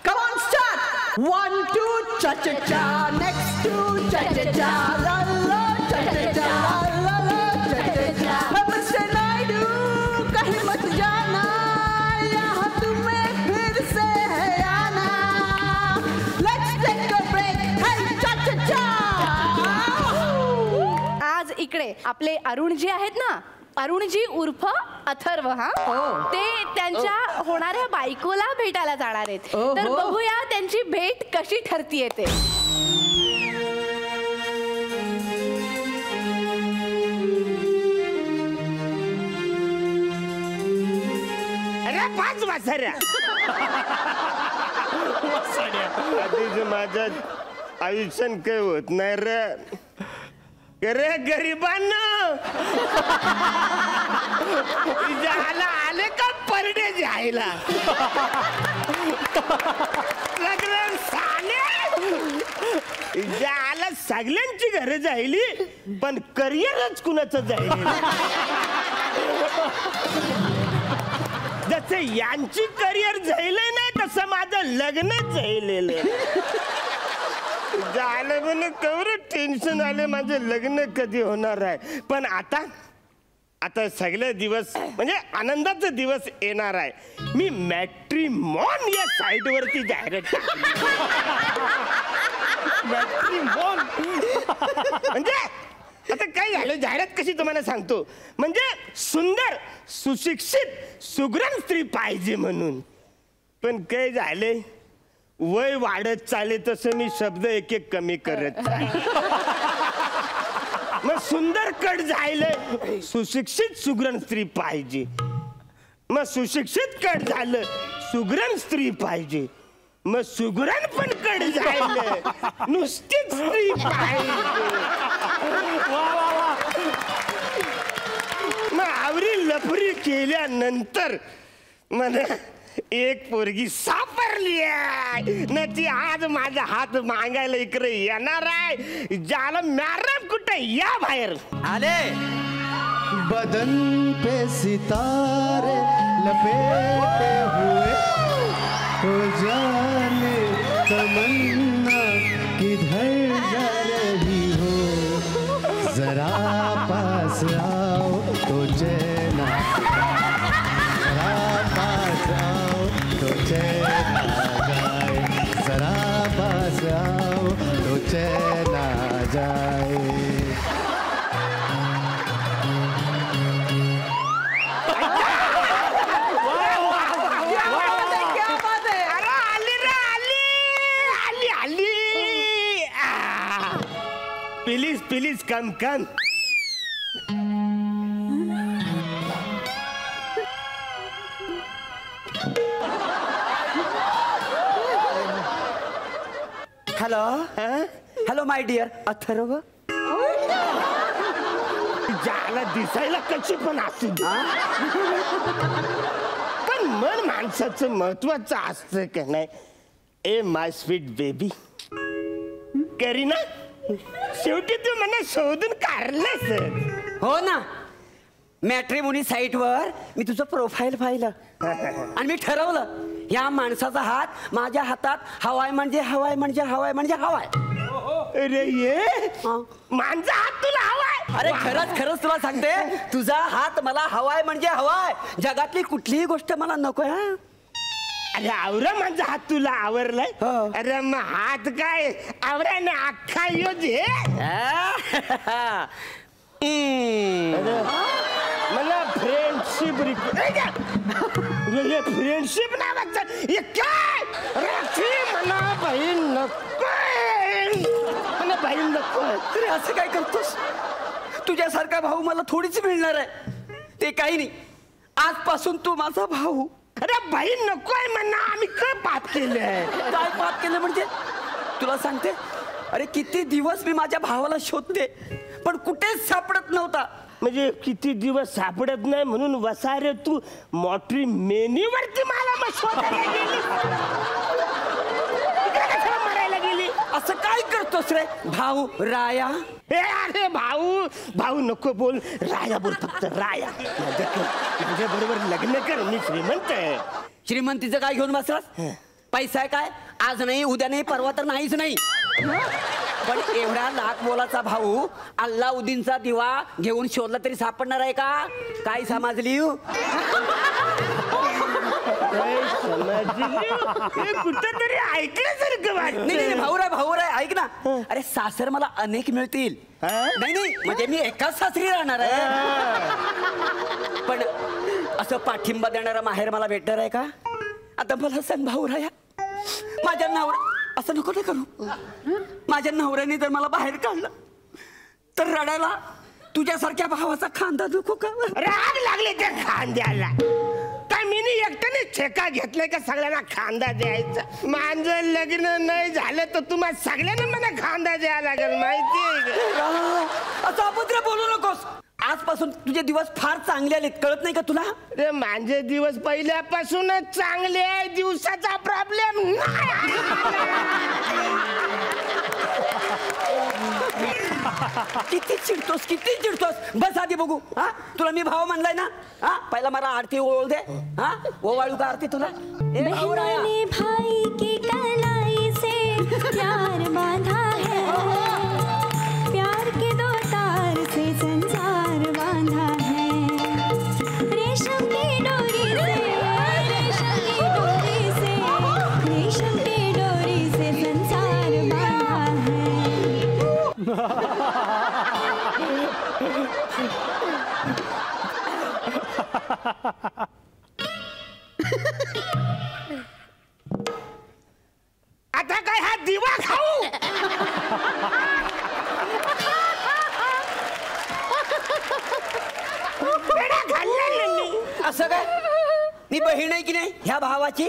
Come on, start. 1, 2, cha cha cha. Next 2, cha cha cha. La la, cha cha cha. La la, cha cha cha. Namaste Naidu, kahin mat jana. Yahan tumhe phir se hai aana. Let's take a break. Hey, cha cha cha. आज इकडे आपले अरुणजी आहेत ना, अरुणजी उर्फ अथर्व. हा ते त्यांच्या होणाऱ्या बायकोला भेटायला जाणार आहेत. तर बघूया त्यांची भेट कशी ठरतीये ते. अरे 5 वाजऱ्या आधीच माझ्या आयुष्यात काही होत नाही रे. अरे गरिबांना आले का परडे जायला लग्न साले सगळ्यांची घरं जायली, पण करिअरच कुणाचं जाईल. जसं यांची करिअर जायलंय नाही तसं माझं लग्नच जायलेलं झालं. म्हणे केवढं टेन्शन आले, माझं लग्न कधी होणार आहे. पण आता सगळे दिवस म्हणजे आनंदाचे दिवस येणार आहे. मी मॅट्रिमॉन या साईट वरती जाहिरात मॅट्रिमॉन म्हणजे आता काय झालं, जाहिरात कशी तुम्हाला सांगतो. म्हणजे सुंदर, सुशिक्षित, सुगरण स्त्री पाहिजे म्हणून. पण काय झाले, वय वाढत चाले तसं मी शब्द एक एक कमी करत मग सुंदर कट जायलंय, सुशिक्षित सुगरण स्त्री पाहिजे. मग सुशिक्षित कट झालं, सुगरण स्त्री पाहिजे. मग सुगरण पण कट झालं, नुसतीच स्त्री पाहिजे. मग आवरी लफरी केल्यानंतर मला एक पोरगी सापडली. उतरली आहे न ती आज माझा हात मागायला इकडे येणार आहे. ज्याला मॅरम कुठे या बाहेर आले. बदन पे सितारे लपेटे हुए तो जाने तमन्ना किधर जा रही हो. जरा पास आओ तो चैन जरा पास आओ तो चैन जाए. जरा पास आओ तो चैन जाए. Please please come come. Hello hello my dear Atharva. ज्याला दिसायला कशी पण असू पण मन माणसाचं महत्वाचं असतं का नाही. ए माय स्वीट बेबी करीना, शेवटी तू मला शोधून काढलंस. हो ना, मॅट्रिमोनी साईटवर मी तुझं प्रोफाईल पाहिलं आणि मी ठरवलं या माणसाचा हात माझ्या हातात हवाय म्हणजे हवाय म्हणजे हवाय म्हणजे हवाय. अरे ये माझा हात तुला हवाय. अरे खरंच खरंच तुला सांगते, तुझा हात मला हवाय म्हणजे हवाय. जगातली कुठलीही गोष्ट मला नकोय. हा अरे आवरा माझा हात तुला आवरलाय. अरे मग हात काय आवरा ना अख्खा योज मला फ्रेंडशिप फ्रेंडशिप नावाचं हे काय राखी मला बहीण नकोय. मला बहीण नकोय. अरे असं काय करतोस? तुझ्यासारखा भाऊ मला थोडीच मिळणार आहे. ते काही नाही, आजपासून तू माझा भाऊ. अरे बहीण नकोय म्हणा. आम्ही काय पाप केलंय? काय पाप केलं म्हणजे? तुला सांगते, अरे किती दिवस मी माझ्या भावाला शोधते पण कुठेच सापडत नव्हता. म्हणजे किती दिवस सापडत नाही म्हणून वसारे तू मॉट्री मेनीवरती मला मग शोधायला गेली. मरायला गेली. असं काय करतोस रे भाऊ राया? हे अरे भाऊ भाऊ नको बोल, राया बोल फक्त राया. माझ्या बरोबर लग्न कर, मी श्रीमंत आहे. श्रीमंतीचं काय घेऊन बसलास? पैसा आहे काय? आज नाही उद्या नाही परवा तर नाहीच नाही. पण एवढा लाख मोलाचा भाऊ अल्लाउद्दीनचा दिवा घेऊन शोधला तरी सापडणार आहे का? काय समजली? कुठंतरी ऐकल्यासारखं वाटतं. नाही भाऊ राय ऐक ना. अरे सासर मला अनेक मिळतील. नाही नाही म्हणजे मी एकाच सासरी राहणार आहे. पण असं पाठिंबा देणारा माहेर मला भेटणार आहे का? आता मला सांग भाऊ राया, माझ्या नवरा असं नको ना करू. माझ्या नवऱ्याने जर मला बाहेर काढलं तर रडायला तुझ्यासारख्या भावाचा खांदा नको का? राग लागले त्या खांद्याला. काय मी एकट्याने ठेका घेतलाय का सगळ्यांना खांदा द्यायचा? माझं लग्न नाही झालं तर तुम्हाला सगळ्यांना मला खांदा द्यायला लागेल माहितीये. असं अभद्र बोलू नकोस. आजपासून तुझे दिवस फार चांगले आलेत, कळत नाही का तुला? रे माझे दिवस पहिल्यापासूनच चांगले आहे. दिवसाचा प्रॉब्लेम नाही. किती चिडतोस? बस आधी बघू. हा तुला मी भाव म्हणलाय ना. हा पहिला मला आरती ओळ दे. हा ओवाळू का आरती तुला? बहनों भाई की कलाई से प्यार बांधा है, प्यार के दो तार से संसार बांधा है. रेशम की डोरी से, रेशम की डोरी से, रेशम की डोरी से संसार बांधा है. आता काय हा दिवा खाऊ? असं काय? मी बहीण आहे की नाही ह्या भावाची?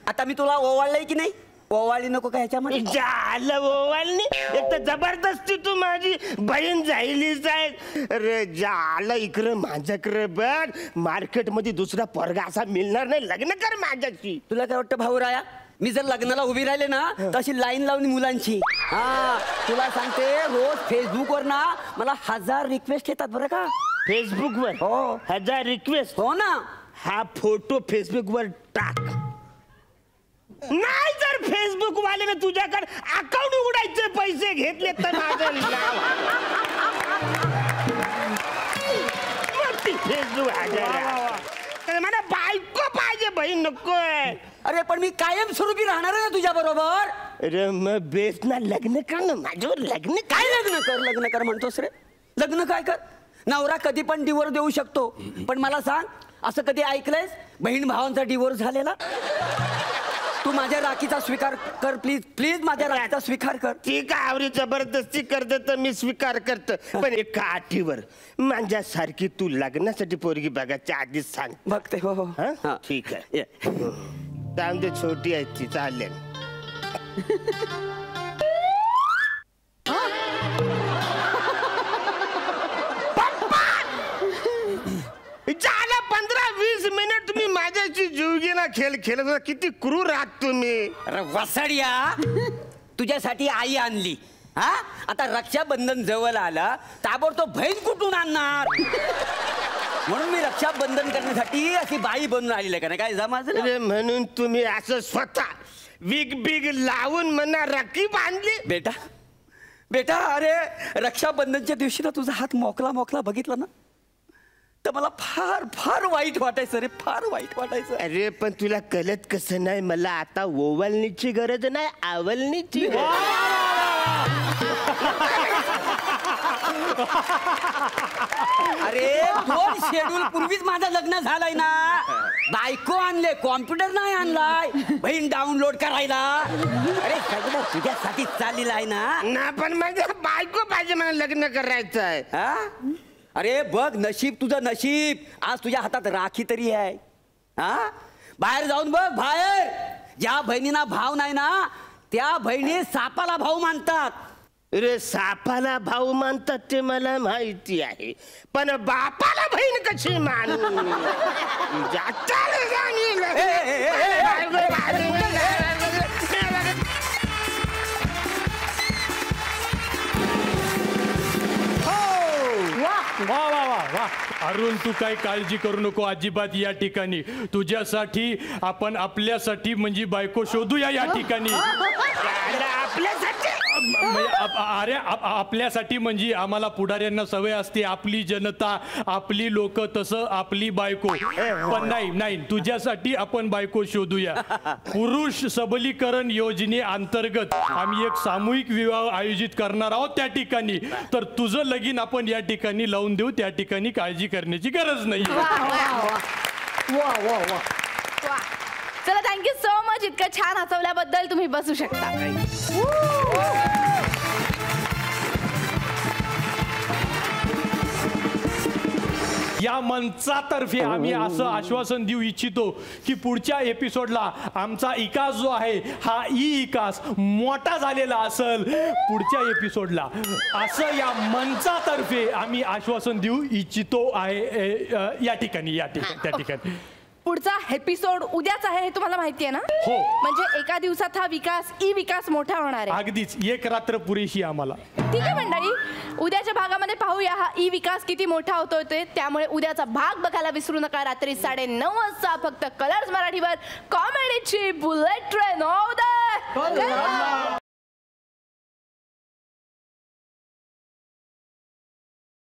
आता मी तुला ओवाळलंय की नाही? ओवाळली नको का ह्याच्यामध्ये? झालं ओवाळणी. एक तर जबरदस्ती तू माझी बहीण जायलीच आहे. अरे झालं इकडं माझ्याकडे बघ. मार्केट मध्ये दुसरा पोरगा असा मिळणार नाही. लग्न कर माझ्याशी. तुला काय वाटतं भाऊ राया? मी जर लग्नाला उभी राहिले ना तर अशी लाईन लावली मुलांची. हा तुला सांगते रोज फेसबुकवर ना मला 1000 रिक्वेस्ट येतात बरं का. फेसबुकवर हो 1000 रिक्वेस्ट. हो ना. हा फोटो फेसबुकवर टाक. नाही जर फेसबुक वाल्याने तुझ्याकडे अकाउंट उघडायचे पैसे घेतले तर माझं नाव फेसबुक 1000. मला बायको पाहिजे बहीण नकोय. अरे पण मी कायम स्वरूपी राहणार आहे ना तुझ्या बरोबर. अरे मग बेस ना लग्न कर ना माझ्यावर. लग्न काय लग्न कर म्हणतोस रे. लग्न काय कर. नवरा कधी पण डिवोर्स देऊ शकतो. पण मला सांग असं कधी ऐकलंयस बहीण भावांचा डिवोर्स झालेला. तू माझ्या राखीचा स्वीकार कर प्लीज. प्लीज माझ्या राखीचा स्वीकार कर. ठीक आहे आवरी जबरदस्ती करते तर मी स्वीकार करतो. पण एका आठीवर माझ्यासारखी तू लग्नासाठी पोरगी बघायच्या आधीच सांग. बघते. हो हो हा ठीक आहे. त्यामध्ये छोटी आहे ती चालेल. झाला 15-20 मिनिट तुम्ही माझ्याशी जीवघेणा खेळ खेळत होता. किती क्रूर आहात तुम्ही. अरे वसाडिया तुझ्यासाठी आई आणली. हा आता रक्षाबंधन जवळ आला ताबडतोब बहीण कुठून आणणार. म्हणून मी रक्षाबंधन करण्यासाठी अशी बाई बनून आलेली का नाही. काय जमाजलं. अरे म्हणून तुम्ही असं स्वतः विग बिग लावून म्हणा राखी बांधली. बेटा बेटा अरे रक्षाबंधनच्या दिवशी ना तुझा हात मोकला बघितला ना तर मला फार फार वाईट वाटायचं रे. फार वाईट वाटायचं. अरे पण तुला कळत कसं नाही मला आता ओवलनीची गरज नाही आवलनीची. अरे 2 शेड्यूल पूर्वीच माझं लग्न झालंय ना. बायको आणले कॉम्प्युटर नाही आणलाय बहीण डाउनलोड करायला. अरे सगळं तुझ्यासाठी चाललेलं आहे ना. पण माझ्या बायको पाहिजे मला लग्न करायचं आहे. हा अरे बघ नशीब तुझं नशीब. आज तुझ्या हातात राखी तरी आहे. हा बाहेर जाऊन बघ. बाहेर ज्या बहिणीना भाव नाही ना त्या बहिणी सापाला भाऊ मानतात. अरे सापाला भाऊ मानतात ते मला माहिती आहे पण बापाला बहीण कशी मानू. वा वा वा वा. अरुण तू काही काळजी करू नको अजिबात. या ठिकाणी तुझ्यासाठी आपण आपल्यासाठी म्हणजे बायको शोधूया या ठिकाणी. आपल्यासाठी अरे आपल्यासाठी म्हणजे आम्हाला पुढाऱ्यांना सवय असते आपली जनता आपली लोक तसं आपली बायको. पण नाही तुझ्यासाठी आपण बायको शोधूया. पुरुष सबलीकरण योजनेअंतर्गत आम्ही एक सामूहिक विवाह आयोजित करणार आहोत त्या ठिकाणी. तर तुझं लगीन आपण या ठिकाणी लावून देऊ. त्या ठिकाणी काळजी करण्याची गरज नाही. चला थँक्यू सो मच. इतकं छान हसवल्याबद्दल. तुम्ही बसू शकता. या मंचातर्फे आम्ही असं आश्वासन देऊ इच्छितो की पुढच्या एपिसोडला आमचा इकास जो आहे हा इकास मोठा झालेला असेल. पुढच्या एपिसोडला असं या मंचातर्फे आम्ही आश्वासन देऊ इच्छितो आहे. या ठिकाणी त्या ठिकाणी पुढचा एपिसोड उद्याच आहे हे तुम्हाला माहिती आहे ना. हो. म्हणजे एका दिवसात हा विकास मोठा होणार आहे. अगदीच एक रात्र पुरेशी आम्हाला. ठीक आहे मंडळी उद्याच्या भागामध्ये पाहूया हा विकास किती मोठा होतोय ते. त्यामुळे उद्याचा भाग बघायला विसरू नका. रात्री 9:30 वाजता फक्त कलर्स मराठीवर कॉमेडीची बुलेट ट्रेन.